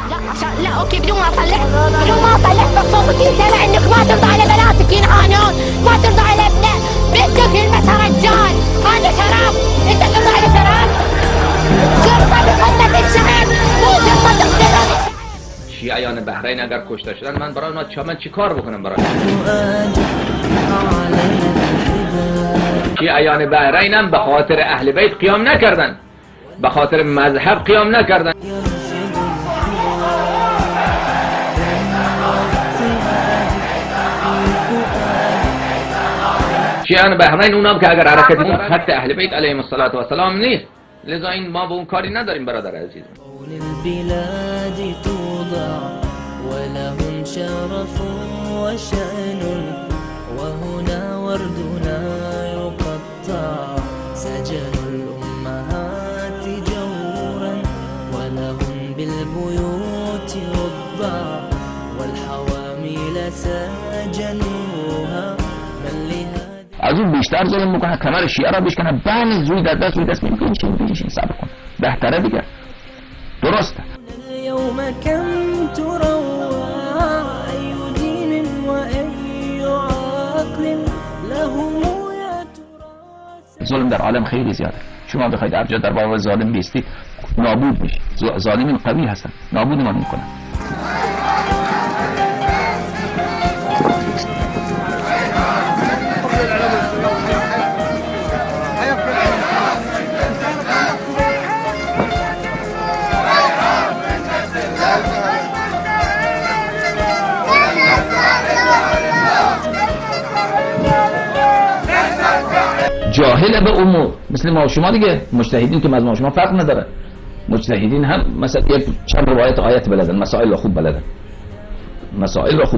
لا عشان لا اوكي بدون ما طلعت بس صوتك سامع انك ما ترضى على بناتك ينعانون، ما ترضى على ابناء بنتك يلمسها رجال، هذا شراب، انت ترضى على شراب؟ شرطة بقمة الشعب مو شرطة اقتدار الشعب. شیعیان بحرین اگر کشته شدن من برای من چی کار بکنم برای شیعیان بحرین هم به خاطر اهل بیت قیام نکردن، به خاطر مذهب قیام نکردن. شیعیان بحرین اونام که اگر حرکت خط اهل بیت علیهم السلام نیست، لذا این ما به اون کاری نداریم برادر عزیز. البلاد توضع ولهم شرف وشأن وهنا وردنا يقطع سجن الأمهات جورا ولهم بالبيوت رضع والحوامل سجنوها من لهذا از اون بیشتر ظلم میکنه، کمر شیعه را بشکنه، بله زوی در دست بینشین صبر کن، بهتره دیگه، درسته. اليوم كم تروى أي دين وأي عقل لهم يا ترى. ظلم در عالم خیلی زیاده، شما بخواید هر جا در برابر ظالم بیستی نابود میشی. ظالمین قوی هستن، نابودمان میکنن. جاهل به امور مثل ما و شما دیگه، مجتهدین که از ما و شما فرق نداره. مجتهدین هم مثلا یک چند روایت آیت بلدن، مسائل را خوب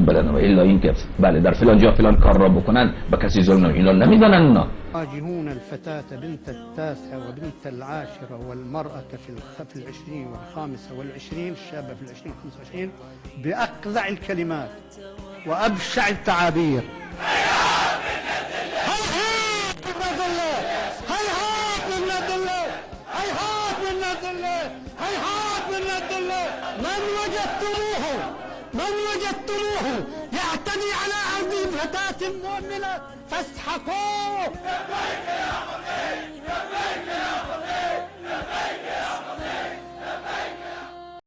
بلدن، و الا این که بله در فلان جا فلان کار را بکنن به کسی ظلم اینا نمیدونن. اونا يواجهون الفتاة بنت التاسعة وبنت العاشرة والمرأة في العشرين والخامسة والعشرين، الشابة في العشرين والخمسة وعشرين بأقذع الكلمات وأبشع التعابير. من وجدتموه يعتدي على أرض فتاة مؤمنة فاسحقوه.